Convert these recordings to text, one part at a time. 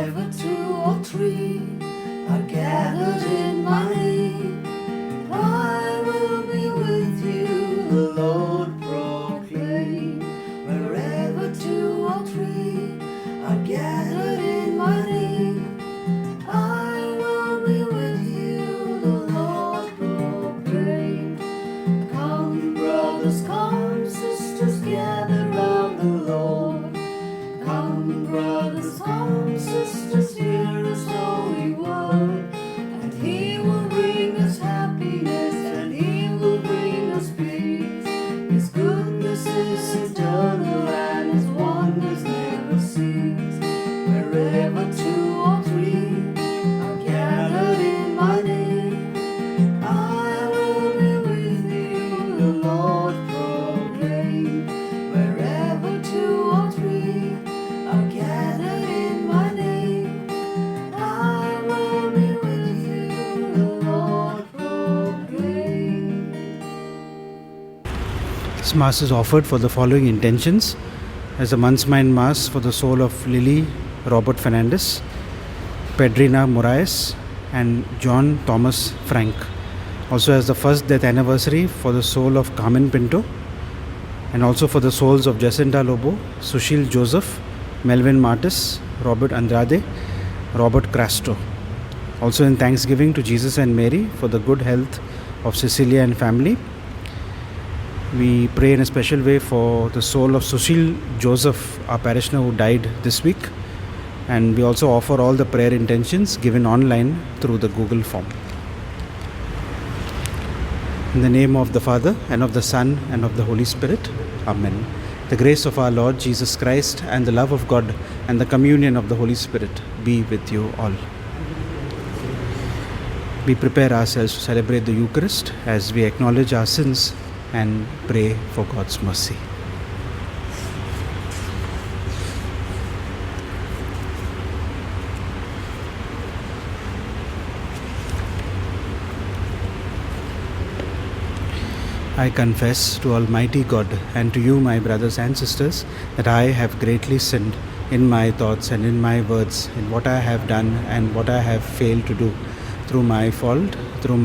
Wherever two or three are gathered in my name, I will be with you, the Lord proclaim. Wherever two or three are gathered in my name, I will be with you, the Lord proclaim. Come, brothers, come, sisters, gather round the Lord. Come, brothers, come, sisters, hear His holy word. And He will bring us happiness, and He will bring us peace. His goodness is eternal, and His wonders never cease. Wherever two or three are gathered in my name, I will be with you, the Lord proclaim. Wherever two or three are gathered in my name, I will be with you, the Lord proclaim. This Mass is offered for the following intentions: as a month's mind Mass for the soul of Lily Robert Fernandez, Pedrina Moraes, and John Thomas Frank. Also as the first death anniversary for the soul of Carmen Pinto, and also for the souls of Jacinta Lobo, Sushil Joseph, Melvin Martis, Robert Andrade, Robert Crasto. Also in thanksgiving to Jesus and Mary for the good health of Cecilia and family. We pray in a special way for the soul of Sushil Joseph, our parishioner who died this week. And we also offer all the prayer intentions given online through the Google form. In the name of the Father, and of the Son, and of the Holy Spirit. Amen. The grace of our Lord Jesus Christ, and the love of God, and the communion of the Holy Spirit be with you all. We prepare ourselves to celebrate the Eucharist as we acknowledge our sins and pray for God's mercy. I confess to Almighty God and to you, my brothers and sisters, that I have greatly sinned in my thoughts and in my words, in what I have done and what I have failed to do, through my fault, through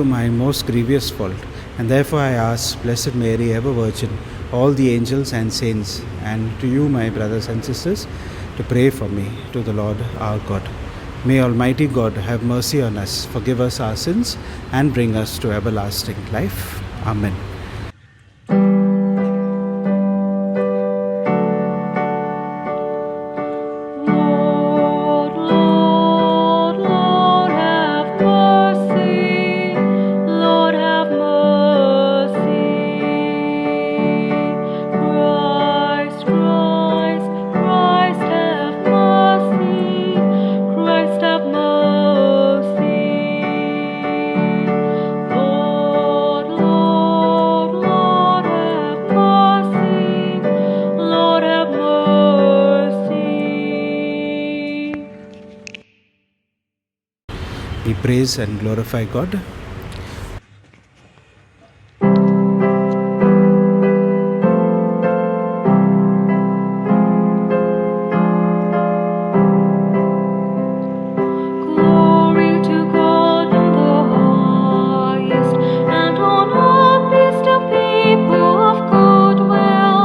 my most grievous fault. And therefore I ask Blessed Mary, ever Virgin, all the angels and saints, and to you, my brothers and sisters, to pray for me to the Lord our God. May Almighty God have mercy on us, forgive us our sins, and bring us to everlasting life. Amen. We praise and glorify God. Glory to God in the highest, and on earth peace to people of good will.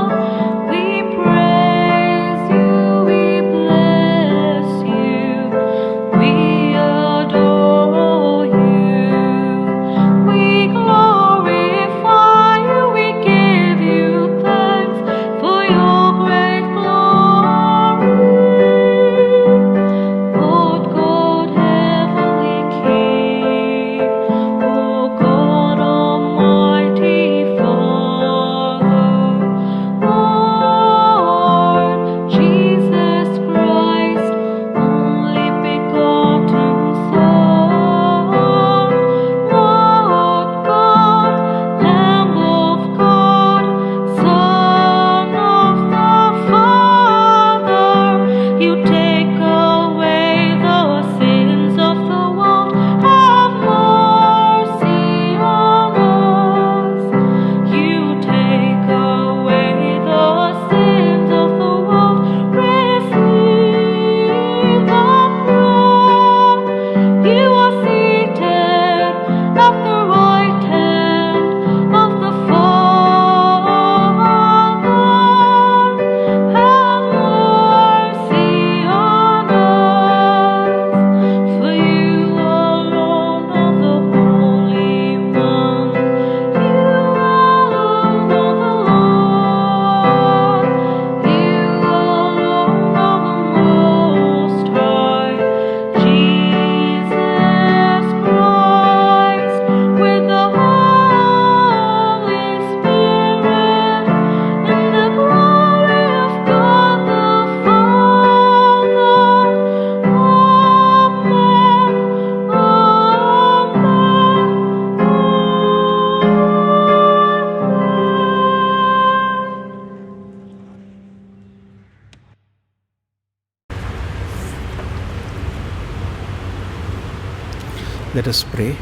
We praise you, we bless you, we adore you. Let us pray.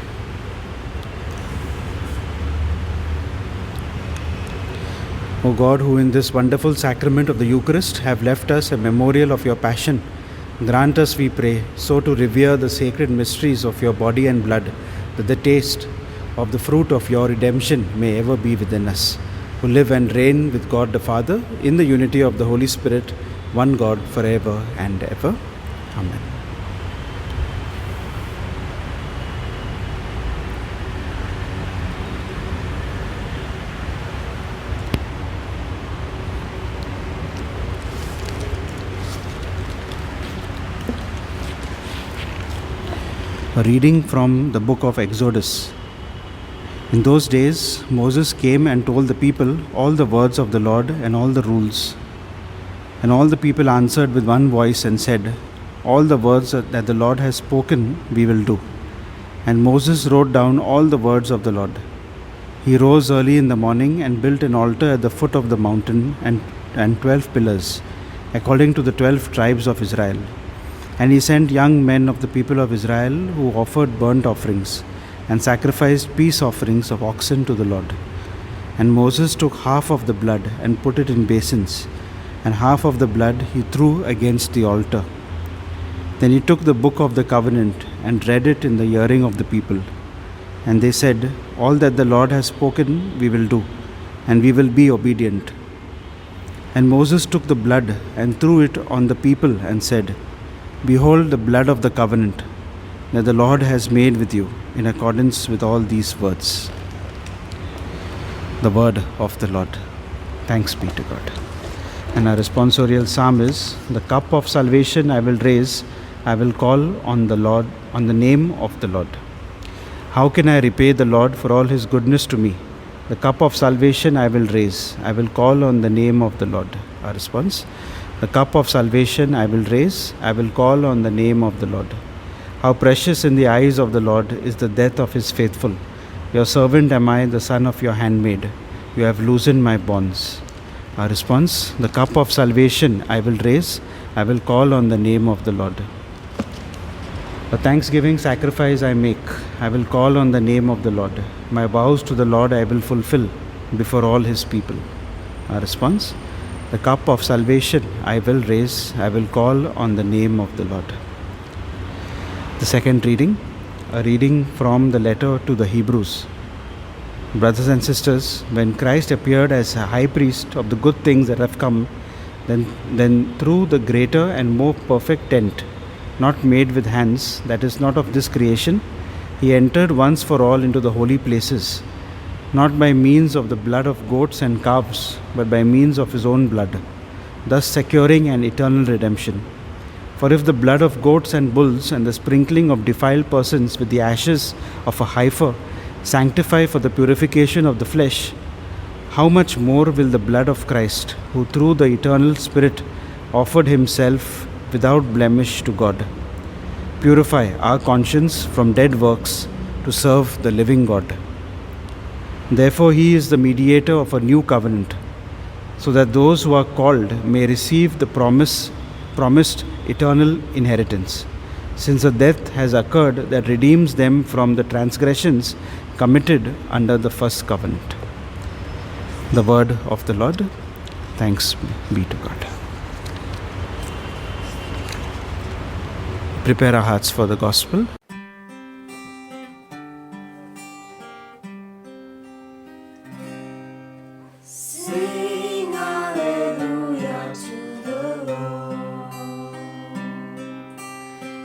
O God, who in this wonderful sacrament of the Eucharist have left us a memorial of your passion, grant us, we pray, so to revere the sacred mysteries of your body and blood, that the taste of the fruit of your redemption may ever be within us, who live and reign with God the Father in the unity of the Holy Spirit, one God, forever and ever. Amen. A reading from the book of Exodus. In those days, Moses came and told the people all the words of the Lord and all the rules. And all the people answered with one voice and said, "All the words that the Lord has spoken, we will do." And Moses wrote down all the words of the Lord. He rose early in the morning and built an altar at the foot of the mountain and 12 pillars, according to the 12 tribes of Israel. And he sent young men of the people of Israel who offered burnt offerings and sacrificed peace offerings of oxen to the Lord. And Moses took half of the blood and put it in basins, and half of the blood he threw against the altar. Then he took the book of the covenant and read it in the hearing of the people. And they said, "All that the Lord has spoken we will do, and we will be obedient." And Moses took the blood and threw it on the people and said, "Behold the blood of the covenant that the Lord has made with you in accordance with all these words." The word of the Lord. Thanks be to God. And our responsorial psalm is, "The cup of salvation I will raise, I will call on the Lord, on the name of the Lord. How can I repay the Lord for all his goodness to me? The cup of salvation I will raise, I will call on the name of the Lord." Our response: the cup of salvation I will raise, I will call on the name of the Lord. How precious in the eyes of the Lord is the death of his faithful. Your servant am I, the son of your handmaid. You have loosened my bonds. Our response: the cup of salvation I will raise, I will call on the name of the Lord. A thanksgiving sacrifice I make, I will call on the name of the Lord. My vows to the Lord I will fulfill before all his people. Our response: the cup of salvation I will raise, I will call on the name of the Lord. The second reading, a reading from the letter to the Hebrews. Brothers and sisters, when Christ appeared as a high priest of the good things that have come, then through the greater and more perfect tent, not made with hands, that is not of this creation, he entered once for all into the holy places, not by means of the blood of goats and calves, but by means of his own blood, thus securing an eternal redemption. For if the blood of goats and bulls and the sprinkling of defiled persons with the ashes of a heifer sanctify for the purification of the flesh, how much more will the blood of Christ, who through the eternal Spirit offered himself without blemish to God, purify our conscience from dead works to serve the living God. Therefore he is the mediator of a new covenant, so that those who are called may receive the promised eternal inheritance, since a death has occurred that redeems them from the transgressions committed under the first covenant. The word of the Lord. Thanks be to God. Prepare our hearts for the gospel. Sing hallelujah to the Lord.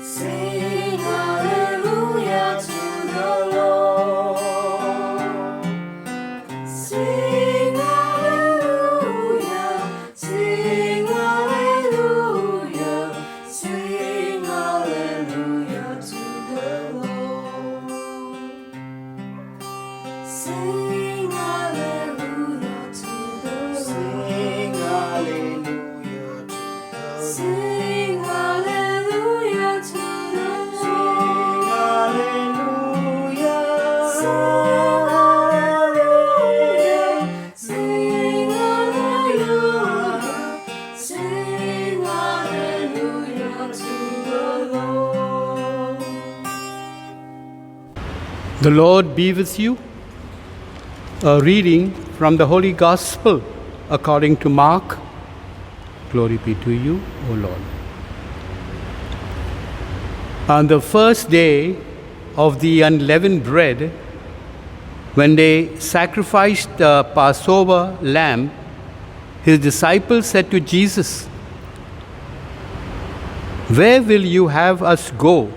Sing hallelujah to the Lord. Sing hallelujah, sing hallelujah, sing hallelujah to the Lord. Sing hallelujah to the Lord. Sing hallelujah to the Lord. Sing hallelujah to the Lord. Sing hallelujah, sing hallelujah to the Lord. The Lord be with you. A reading from the Holy Gospel according to Mark. Glory be to you, O Lord. On the first day of the unleavened bread, when they sacrificed the Passover lamb, his disciples said to Jesus, "Where will you have us go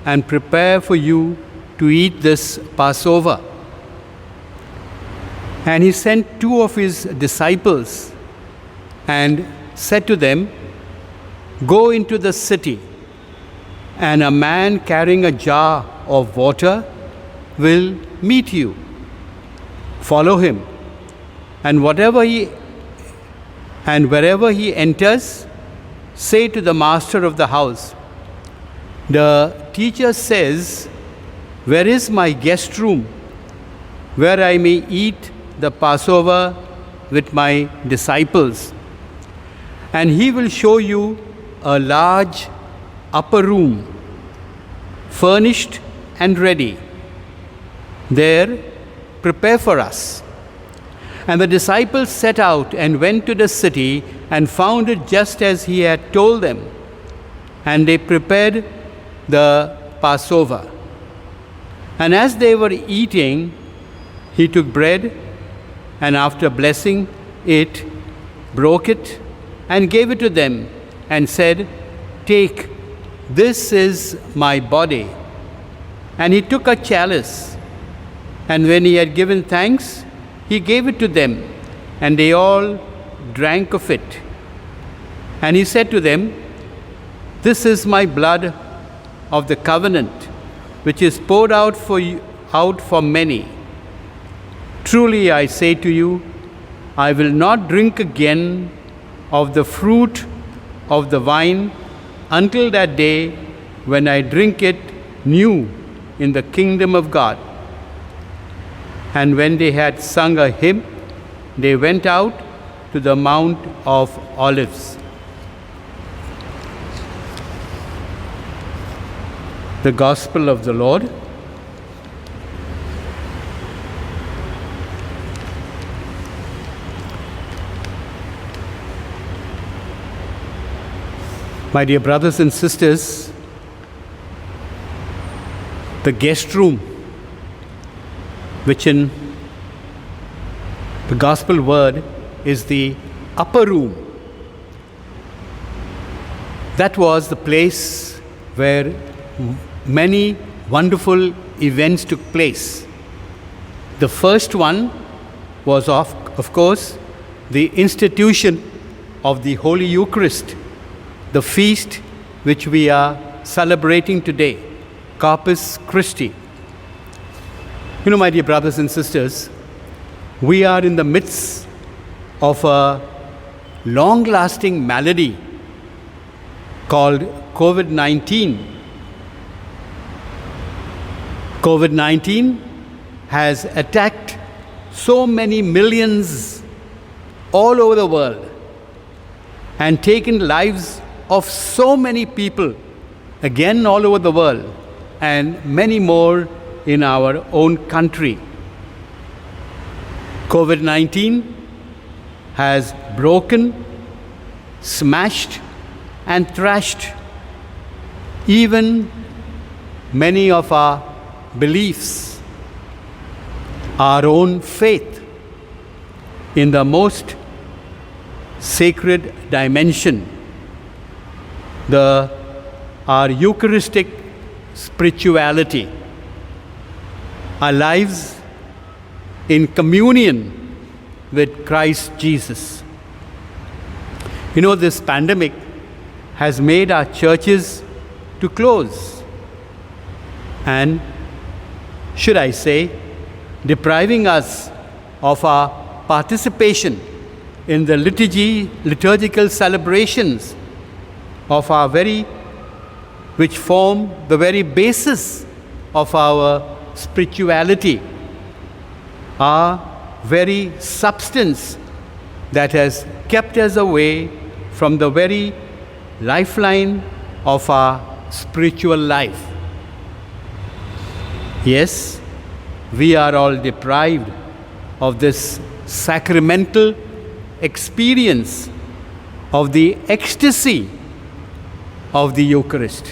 and prepare for you to eat this Passover?" And he sent two of his disciples and said to them, "Go into the city, and a man carrying a jar of water will meet you. Follow him, and wherever he enters, say to the master of the house, 'The teacher says, where is my guest room, where I may eat the Passover with my disciples?' And he will show you a large upper room, furnished and ready. There, prepare for us." And the disciples set out and went to the city and found it just as he had told them. And they prepared the Passover. And as they were eating, he took bread, and after blessing it, broke it, and gave it to them, and said, "Take, this is my body." And he took a chalice, and when he had given thanks, he gave it to them, and they all drank of it. And he said to them, "This is my blood of the covenant, which is poured out for many. Truly I say to you, I will not drink again of the fruit of the vine until that day when I drink it new in the kingdom of God." And when they had sung a hymn, they went out to the Mount of Olives. The Gospel of the Lord. My dear brothers and sisters, the guest room, which in the Gospel word is the upper room, that was the place where many wonderful events took place. The first one was, of course, the institution of the Holy Eucharist, the feast which we are celebrating today, Corpus Christi. You know, my dear brothers and sisters, we are in the midst of a long-lasting malady called COVID-19. COVID-19 has attacked so many millions all over the world and taken lives of so many people, again all over the world, and many more in our own country. COVID-19 has broken, smashed, and thrashed even many of our beliefs, our own faith in the most sacred dimension, our Eucharistic spirituality, our lives in communion with Christ Jesus. You know, this pandemic has made our churches to close, and should I say, depriving us of our participation in the liturgical celebrations of our which form the very basis of our spirituality, our very substance that has kept us away from the very lifeline of our spiritual life. Yes, we are all deprived of this sacramental experience of the ecstasy of the Eucharist,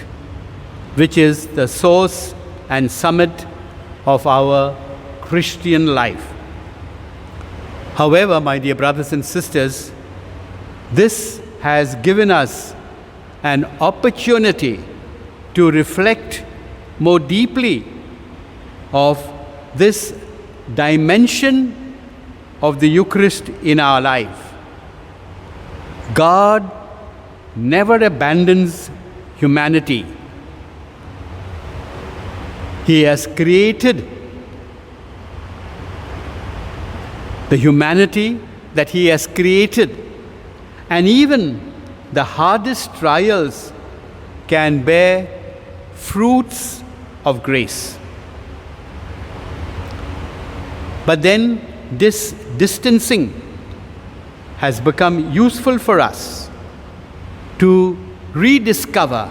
which is the source and summit of our Christian life. However, my dear brothers and sisters, this has given us an opportunity to reflect more deeply of this dimension of the Eucharist in our life. God never abandons humanity. He has created the humanity that He has created, and even the hardest trials can bear fruits of grace. But then this distancing has become useful for us to rediscover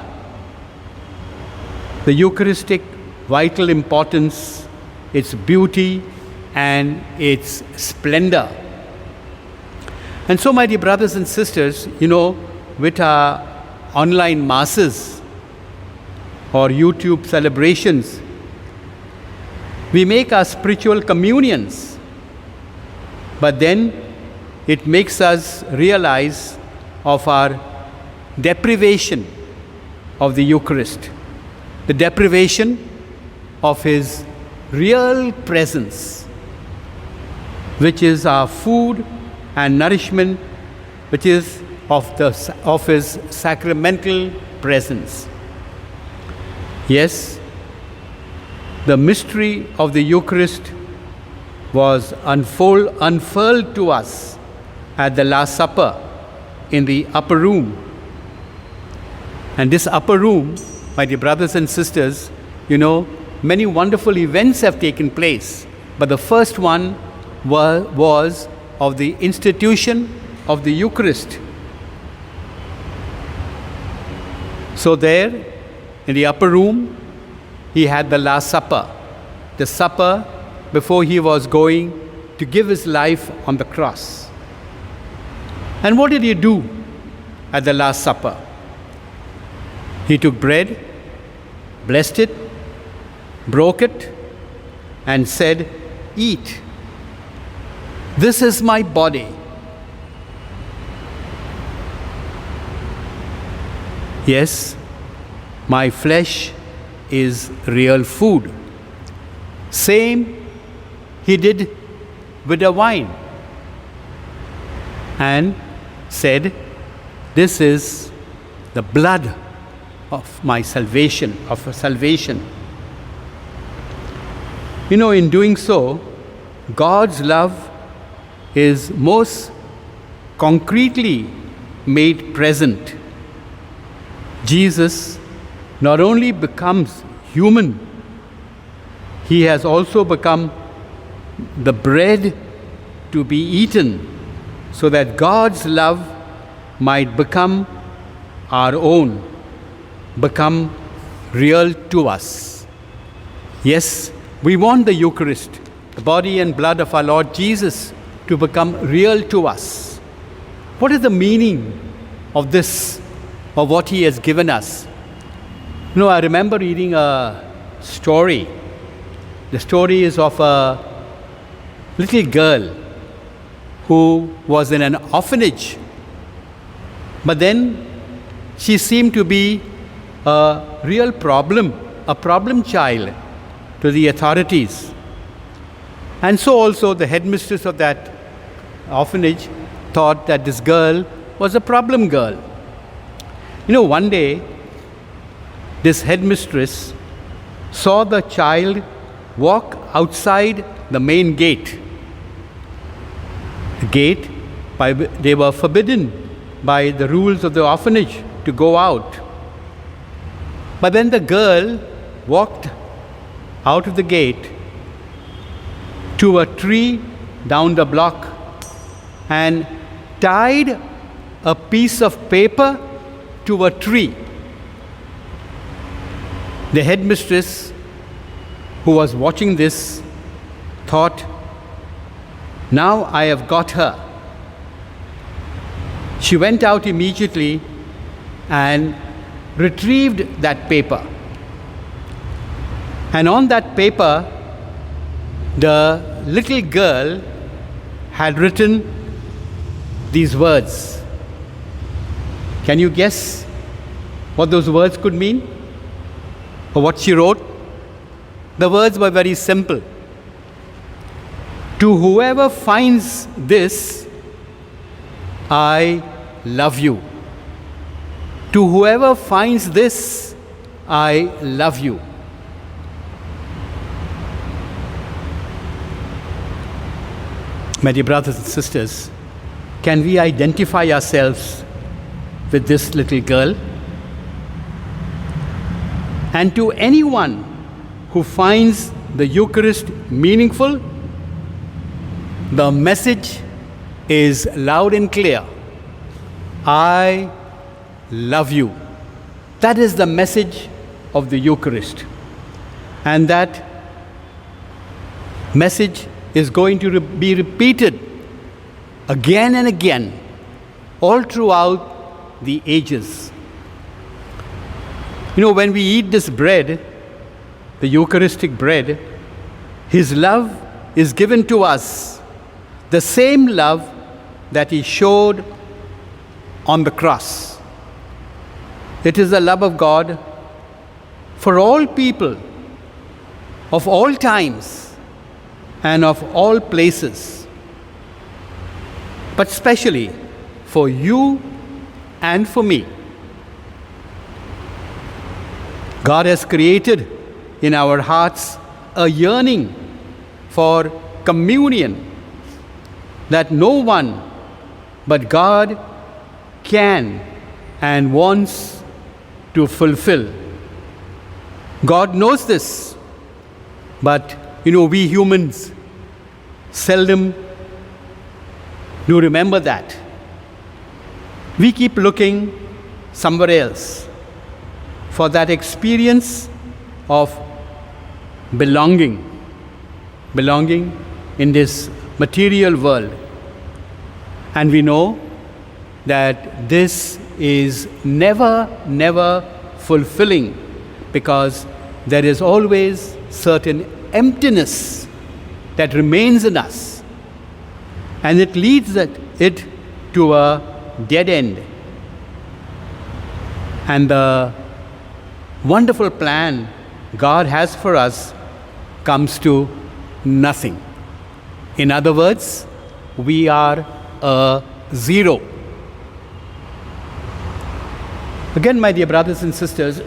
the Eucharistic vital importance, its beauty, and its splendor. And so, my dear brothers and sisters, with our online masses or YouTube celebrations, we make our spiritual communions, but then it makes us realize of our deprivation of the Eucharist, the deprivation of His real presence, which is our food and nourishment, which is of His sacramental presence. Yes, the mystery of the Eucharist was unfurled to us at the Last Supper in the upper room. And this upper room, my dear brothers and sisters, many wonderful events have taken place, but the first one was of the institution of the Eucharist. So there, in the upper room, He had the Last Supper, the supper before He was going to give His life on the cross. And what did He do at the Last Supper? He took bread, blessed it, broke it, and said, "Eat. This is my body." Yes, my flesh is real food. Same He did with the wine and said, "This is the blood of my salvation, In doing so, God's love is most concretely made present. Jesus not only becomes human, He has also become the bread to be eaten, so that God's love might become our own, become real to us. Yes, we want the Eucharist, the body and blood of our Lord Jesus, to become real to us. What is the meaning of this, of what He has given us? I remember reading a story. The story is of a little girl who was in an orphanage. But then she seemed to be a real problem, a problem child to the authorities. And so also the headmistress of that orphanage thought that this girl was a problem girl. One day, this headmistress saw the child walk outside the main gate. The gate, they were forbidden by the rules of the orphanage to go out. But then the girl walked out of the gate to a tree down the block and tied a piece of paper to a tree. The headmistress, who was watching this, thought, now I have got her. She went out immediately and retrieved that paper. And on that paper, the little girl had written these words. Can you guess what those words could mean? Or what she wrote? The words were very simple. To whoever finds this, I love you. To whoever finds this, I love you. My dear brothers and sisters, can we identify ourselves with this little girl? And to anyone who finds the Eucharist meaningful, the message is loud and clear. I love you. That is the message of the Eucharist. And that message is going to be repeated again and again, all throughout the ages. You know, when we eat this bread, the Eucharistic bread, His love is given to us, the same love that He showed on the cross. It is the love of God for all people, of all times, and of all places, but especially for you and for me. God has created in our hearts a yearning for communion that no one but God can and wants to fulfill. God knows this, but we humans seldom do remember that. We keep looking somewhere else for that experience of belonging in this material world. And we know that this is never fulfilling, because there is always certain emptiness that remains in us, and it leads it to a dead end. And the wonderful plan God has for us comes to nothing. In other words, we are a zero. Again, my dear brothers and sisters,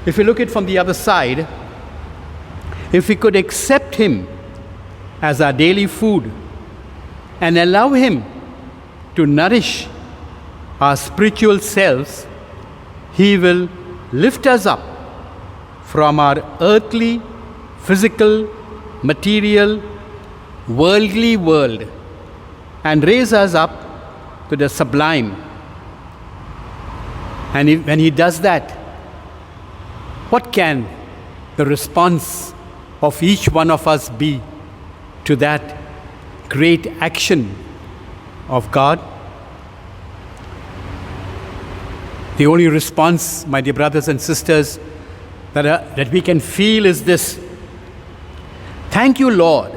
if we look at it from the other side, if we could accept Him as our daily food and allow Him to nourish our spiritual selves, He will lift us up from our earthly, physical, material, worldly world and raise us up to the sublime. And when He does that, what can the response of each one of us be to that great action of God? The only response, my dear brothers and sisters, that we can feel is this: thank you, Lord,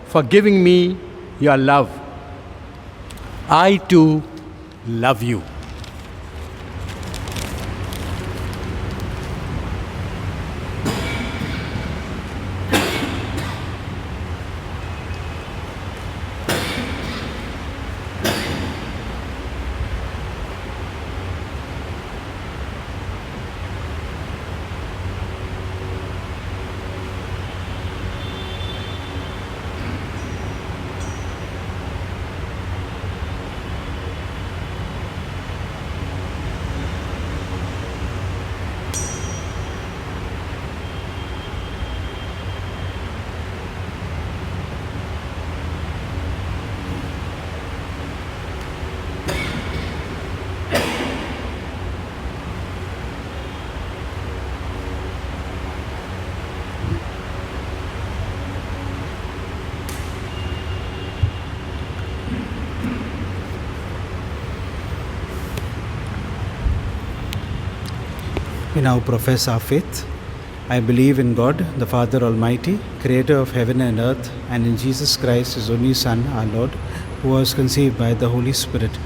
for giving me your love. I too love you. We now profess our faith. I believe in God, the Father Almighty, creator of heaven and earth, and in Jesus Christ, his only Son, our Lord, who was conceived by the Holy Spirit,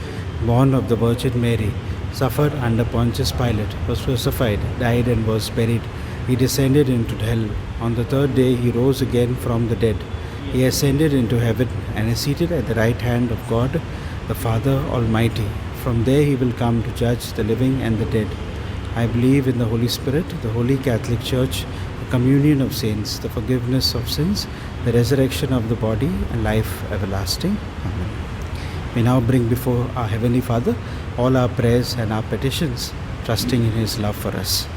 born of the Virgin Mary, suffered under Pontius Pilate, was crucified, died, and was buried. He descended into hell. On the third day, he rose again from the dead. He ascended into heaven and is seated at the right hand of God, the Father Almighty. From there, he will come to judge the living and the dead. I believe in the Holy Spirit, the Holy Catholic Church, the communion of saints, the forgiveness of sins, the resurrection of the body, and life everlasting. Amen. We now bring before our Heavenly Father all our prayers and our petitions, trusting in His love for us.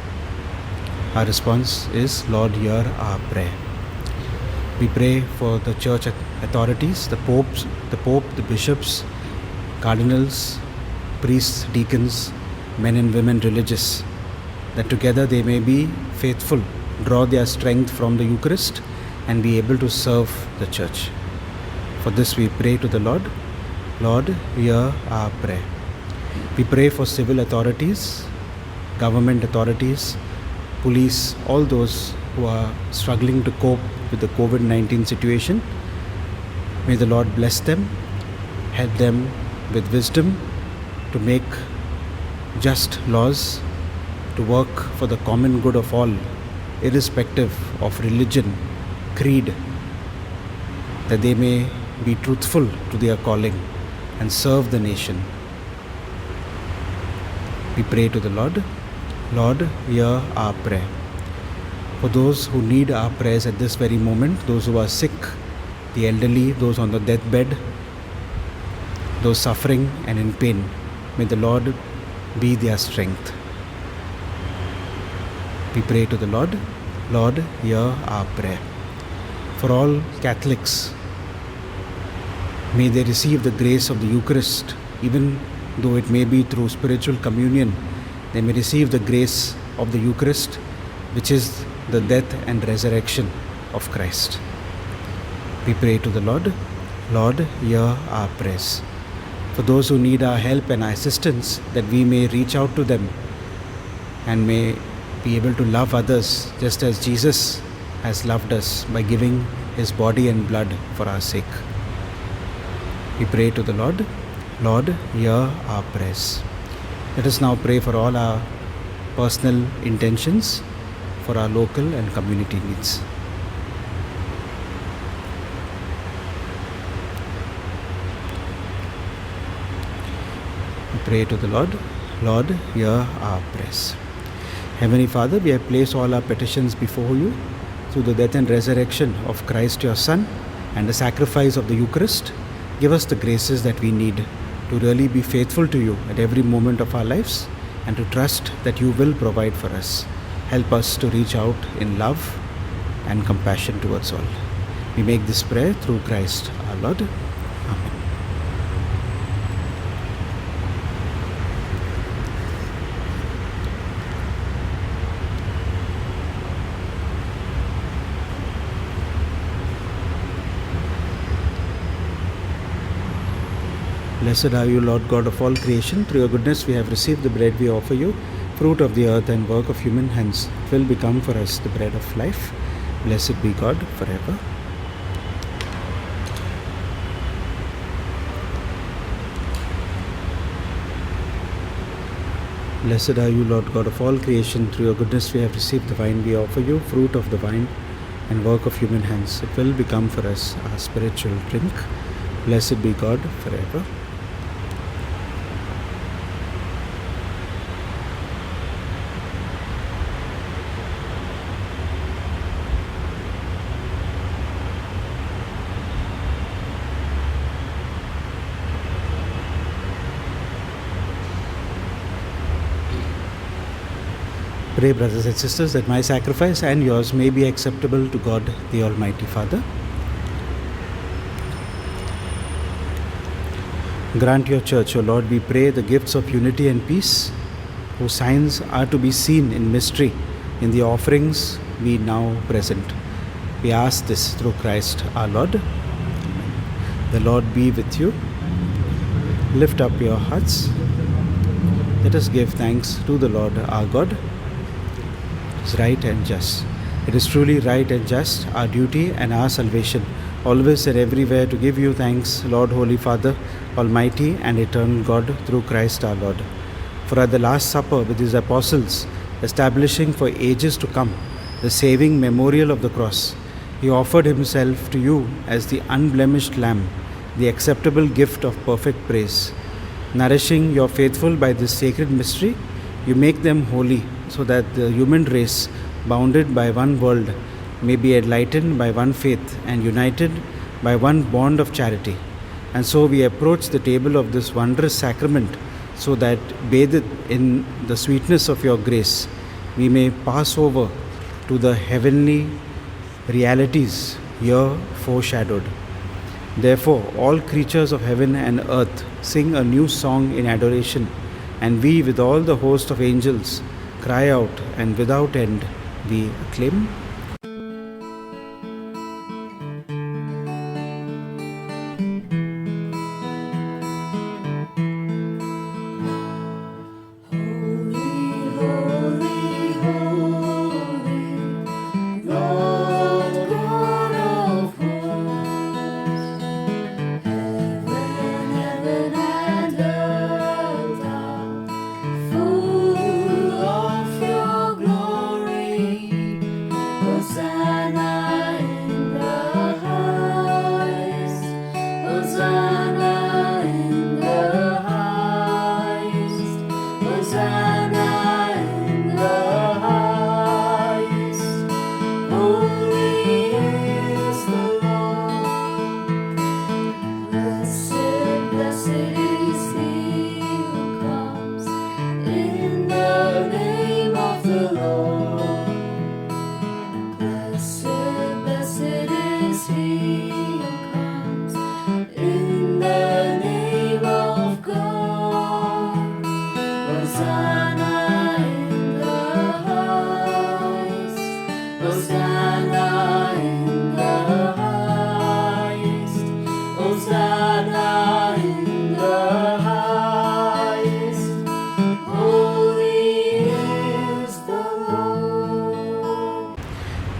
Our response is, Lord, hear our prayer. We pray for the church authorities, the Pope, the bishops, cardinals, priests, deacons, men and women religious, that together they may be faithful, draw their strength from the Eucharist, and be able to serve the church. For this we pray to the Lord. Lord, hear our prayer. We pray for civil authorities, government authorities, police, all those who are struggling to cope with the COVID-19 situation. May the Lord bless them, help them with wisdom to make just laws, to work for the common good of all, irrespective of religion, creed, that they may be truthful to their calling and serve the nation. We pray to the Lord. Lord, hear our prayer. For those who need our prayers at this very moment, those who are sick, the elderly, those on the deathbed, those suffering and in pain, may the Lord be their strength. We pray to the Lord. Lord, hear our prayer. For all Catholics, may they receive the grace of the Eucharist, even though it may be through spiritual communion. They may receive the grace of the Eucharist, which is the death and resurrection of Christ. We pray to the Lord. Lord, hear our prayers. For those who need our help and our assistance, that we may reach out to them and may be able to love others just as Jesus has loved us by giving His body and blood for our sake. We pray to the Lord. Lord, hear our prayers. Let us now pray for all our personal intentions, for our local and community needs. We pray to the Lord. Lord, hear our prayers. Heavenly Father, we have placed all our petitions before you through the death and resurrection of Christ your Son and the sacrifice of the Eucharist. Give us the graces that we need to really be faithful to you at every moment of our lives and to trust that you will provide for us. Help us to reach out in love and compassion towards all. We make this prayer through Christ our Lord. Amen. Blessed are you, Lord God of all creation. Through your goodness we have received the bread we offer you, fruit of the earth and work of human hands. It will become for us the bread of life. Blessed be God forever. Blessed are you, Lord God of all creation. Through your goodness we have received the wine we offer you, fruit of the vine and work of human hands. It will become for us our spiritual drink. Blessed be God forever. Pray, brothers and sisters, that my sacrifice and yours may be acceptable to God, the Almighty Father. Grant your church, O Lord, we pray, the gifts of unity and peace, whose signs are to be seen in mystery in the offerings we now present. We ask this through Christ our Lord. Amen. The Lord be with you. Lift up your hearts. Let us give thanks to the Lord our God. is right and just. It is truly right and just, our duty and our salvation, always and everywhere to give you thanks, Lord, Holy Father, Almighty and eternal God, through Christ our Lord. For at the Last Supper with his apostles, establishing for ages to come the saving memorial of the cross, he offered himself to you as the unblemished Lamb, the acceptable gift of perfect praise. Nourishing your faithful by this sacred mystery, you make them holy, so that the human race, bounded by one world, may be enlightened by one faith and united by one bond of charity. And so we approach the table of this wondrous sacrament, so that, bathed in the sweetness of your grace, we may pass over to the heavenly realities here foreshadowed. Therefore, all creatures of heaven and earth sing a new song in adoration, and we, with all the host of angels, cry out, and without end we acclaim.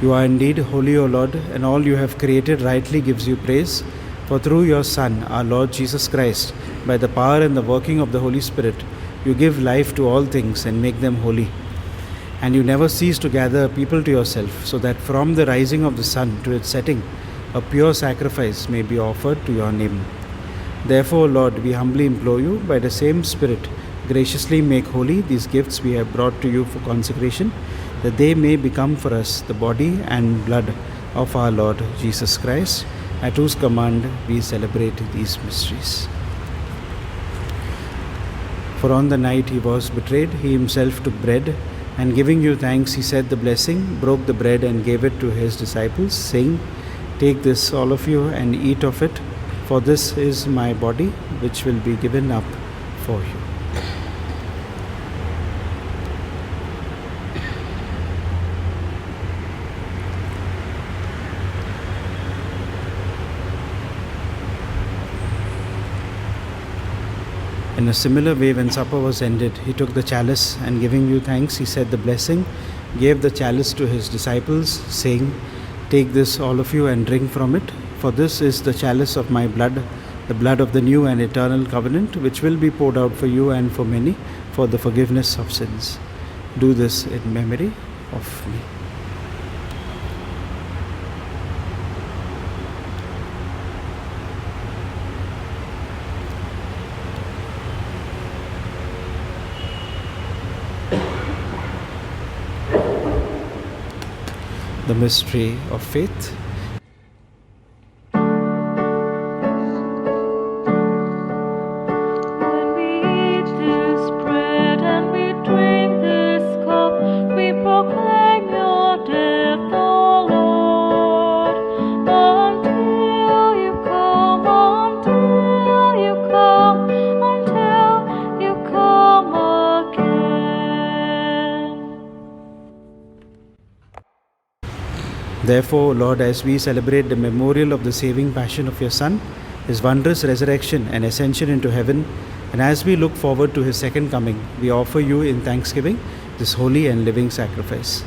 You are indeed holy, O Lord, and all you have created rightly gives you praise. For through your Son, our Lord Jesus Christ, by the power and the working of the Holy Spirit, you give life to all things and make them holy. And you never cease to gather people to yourself, so that from the rising of the sun to its setting, a pure sacrifice may be offered to your name. Therefore, Lord, we humbly implore you, by the same Spirit, graciously make holy these gifts we have brought to you for consecration, that they may become for us the body and blood of our Lord Jesus Christ, at whose command we celebrate these mysteries. For on the night he was betrayed, he himself took bread, and giving you thanks, he said the blessing, broke the bread and gave it to his disciples, saying, "Take this, all of you, and eat of it, for this is my body, which will be given up for you." In a similar way, when supper was ended, he took the chalice, and giving you thanks, he said the blessing, gave the chalice to his disciples, saying, "Take this, all of you, and drink from it, for this is the chalice of my blood, the blood of the new and eternal covenant, which will be poured out for you and for many for the forgiveness of sins. Do this in memory of me." The mystery of faith. When we eat this bread and we drink this cup, we proclaim your death, O Lord, until you come, until you come, until you come again. Therefore, Lord, as we celebrate the memorial of the saving passion of your Son, his wondrous resurrection and ascension into heaven, and as we look forward to his second coming, we offer you in thanksgiving this holy and living sacrifice.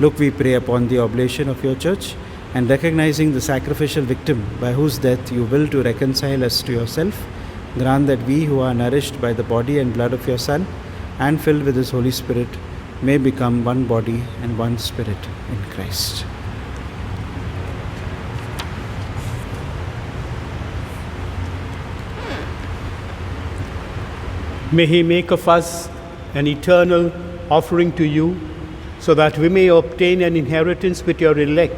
Look, we pray upon the oblation of your church, and recognizing the sacrificial victim by whose death you will to reconcile us to yourself, grant that we who are nourished by the body and blood of your Son and filled with his Holy Spirit may become one body and one spirit in Christ. May he make of us an eternal offering to you, so that we may obtain an inheritance with your elect,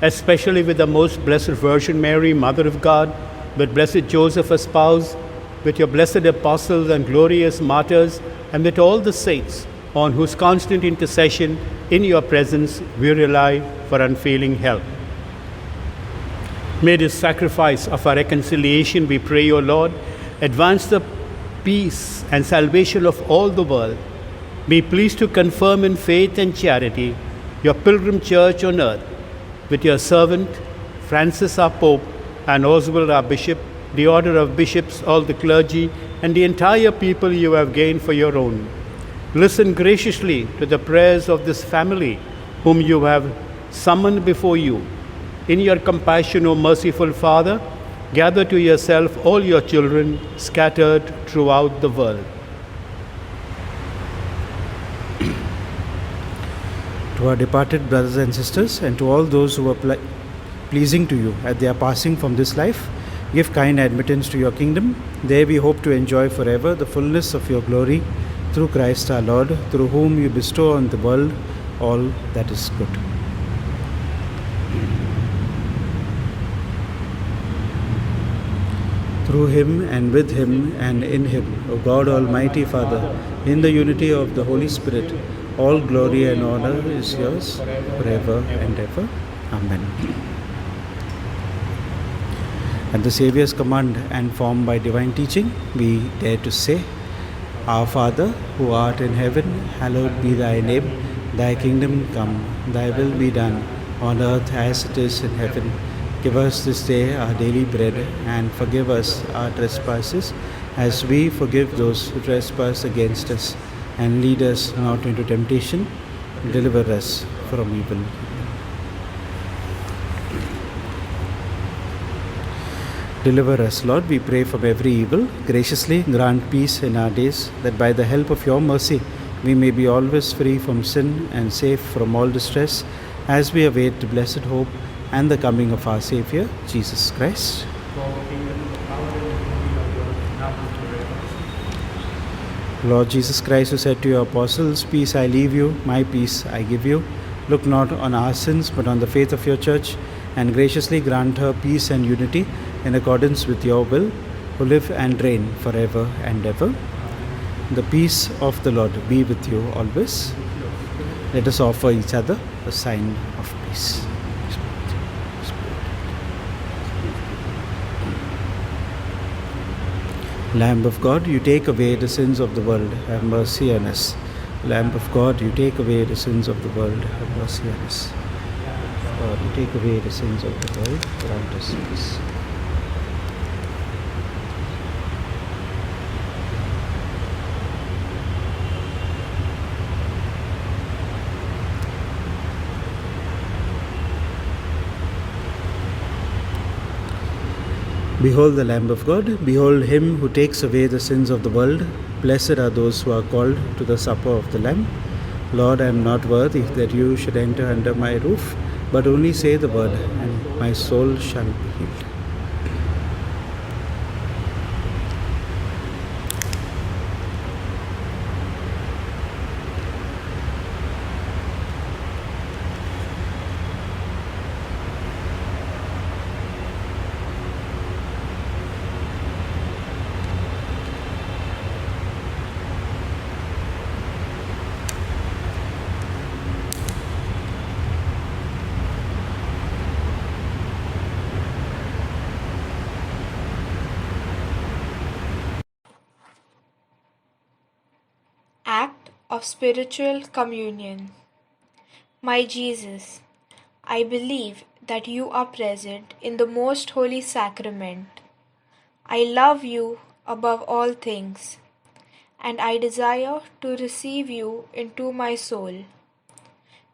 especially with the most blessed Virgin Mary, Mother of God, with blessed Joseph, her spouse, with your blessed apostles and glorious martyrs, and with all the saints, on whose constant intercession in your presence we rely for unfailing help. May this sacrifice of our reconciliation, we pray, O Lord, advance the peace and salvation of all the world. Be pleased to confirm in faith and charity your pilgrim church on earth, with your servant Francis our Pope and Oswald our Bishop, the order of bishops, all the clergy, and the entire people you have gained for your own. Listen graciously to the prayers of this family, whom you have summoned before you. In your compassion, O merciful Father, gather to yourself all your children scattered throughout the world. To our departed brothers and sisters, and to all those who were pleasing to you at their passing from this life, give kind admittance to your kingdom. There we hope to enjoy forever the fullness of your glory, through Christ our Lord, through whom you bestow on the world all that is good. Through him, and with him, and in him, O God, Almighty Father, in the unity of the Holy Spirit, all glory and honor is yours forever and ever. Amen. At the Saviour's command and formed by divine teaching, we dare to say, Our Father, who art in heaven, hallowed be thy name. Thy kingdom come, thy will be done, on earth as it is in heaven. Give us this day our daily bread, and forgive us our trespasses, as we forgive those who trespass against us. And lead us not into temptation, deliver us from evil. Deliver us, Lord, we pray, from every evil. Graciously grant peace in our days, that by the help of your mercy we may be always free from sin and safe from all distress, as we await the blessed hope and the coming of our Saviour, Jesus Christ. Lord Jesus Christ, who said to your apostles, Peace I leave you, my peace I give you, look not on our sins, but on the faith of your church, and graciously grant her peace and unity in accordance with your will, who live and reign forever and ever. The peace of the Lord be with you always. Let us offer each other a sign of peace. Lamb of God, you take away the sins of the world, have mercy on us. Lamb of God, you take away the sins of the world, have mercy on us. God, you take away the sins of the world, grant us peace. Behold the Lamb of God, behold him who takes away the sins of the world. Blessed are those who are called to the supper of the Lamb. Lord, I am not worthy that you should enter under my roof, but only say the word, and my soul shall be healed. Act of Spiritual Communion. My Jesus, I believe that you are present in the most holy sacrament. I love you above all things, and I desire to receive you into my soul.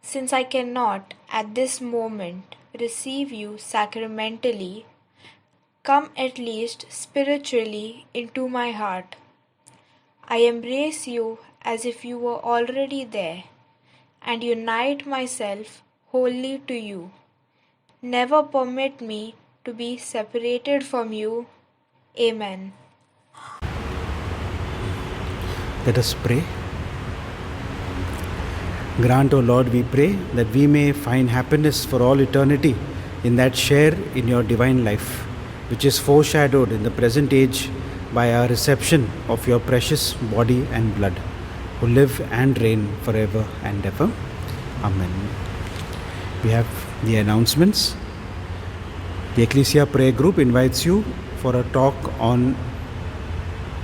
Since I cannot at this moment receive you sacramentally, come at least spiritually into my heart. I embrace you as if you were already there and unite myself wholly to you. Never permit me to be separated from you. Amen. Let us pray. Grant, O Lord, we pray, that we may find happiness for all eternity in that share in your divine life, which is foreshadowed in the present age by our reception of your precious body and blood, who live and reign forever and ever. Amen. We have the announcements. The Ecclesia Prayer Group invites you for a talk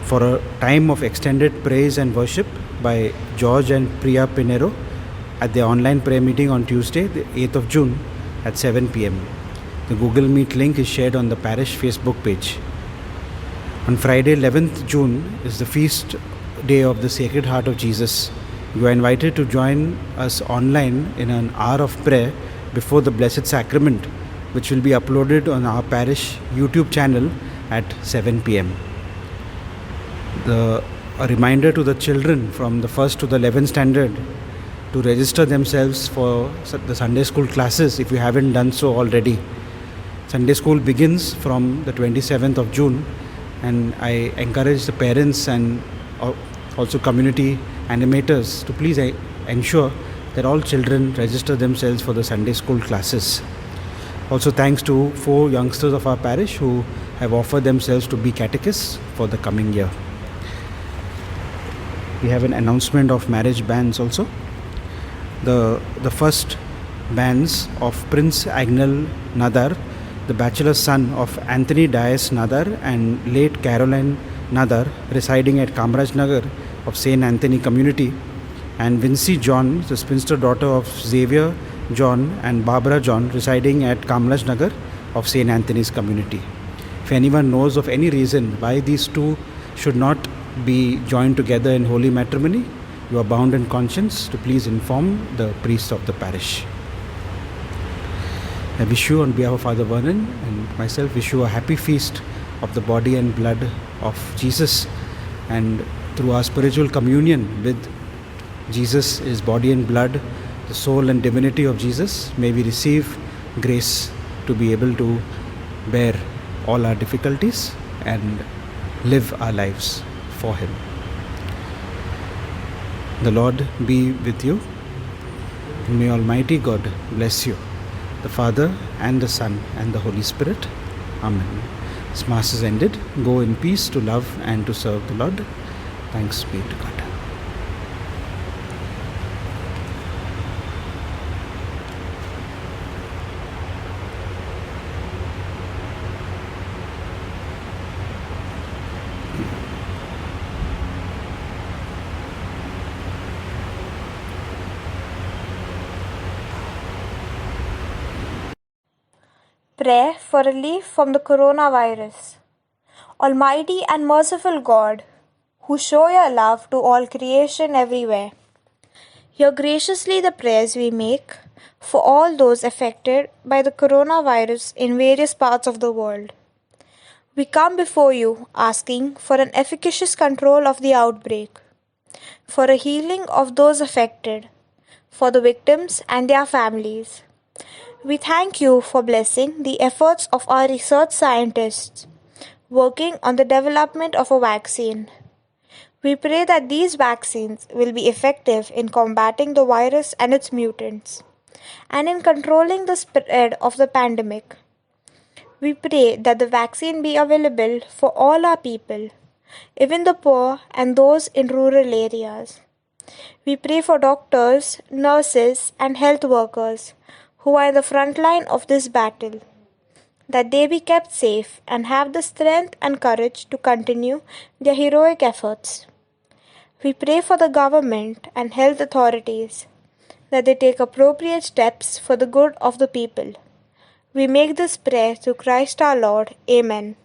for a time of extended praise and worship by George and Priya Pinero at the online prayer meeting on Tuesday, the 8th of June at 7 p.m. The Google Meet link is shared on the parish Facebook page. On Friday, 11th June is the feast day of the Sacred Heart of Jesus. You are invited to join us online in an hour of prayer before the Blessed Sacrament, which will be uploaded on our parish YouTube channel at 7 p.m. A reminder to the children from the 1st to the 11th standard to register themselves for the Sunday school classes if you haven't done so already. Sunday school begins from the 27th of June, and I encourage the parents and also community animators to please ensure that all children register themselves for the Sunday school classes. Also, thanks to 4 youngsters of our parish who have offered themselves to be catechists for the coming year. We have an announcement of marriage bans also. The first bans of Prince Agnel Nadar, the bachelor son of Anthony Dias Nadar and late Caroline Nadar, residing at Kamraj Nagar of St. Anthony Community, and Vincy John, the spinster daughter of Xavier John and Barbara John, residing at Kamraj Nagar of St. Anthony's Community. If anyone knows of any reason why these two should not be joined together in holy matrimony, you are bound in conscience to please inform the priest of the parish. I wish you, on behalf of Father Vernon and myself, wish you a happy feast of the body and blood of Jesus, and through our spiritual communion with Jesus, his body and blood, the soul and divinity of Jesus, may we receive grace to be able to bear all our difficulties and live our lives for him. The Lord be with you. May Almighty God bless you, the Father and the Son and the Holy Spirit. Amen. This Mass is ended. Go in peace to love and to serve the Lord. Thanks be to God. Prayer for relief from the coronavirus. Almighty and merciful God, who show your love to all creation everywhere, hear graciously the prayers we make for all those affected by the coronavirus in various parts of the world. We come before you asking for an efficacious control of the outbreak, for a healing of those affected, for the victims and their families. We thank you for blessing the efforts of our research scientists working on the development of a vaccine. We pray that these vaccines will be effective in combating the virus and its mutants, and in controlling the spread of the pandemic. We pray that the vaccine be available for all our people, even the poor and those in rural areas. We pray for doctors, nurses, and health workers who are in the front line of this battle, that they be kept safe and have the strength and courage to continue their heroic efforts. We pray for the government and health authorities, that they take appropriate steps for the good of the people. We make this prayer through Christ our Lord. Amen.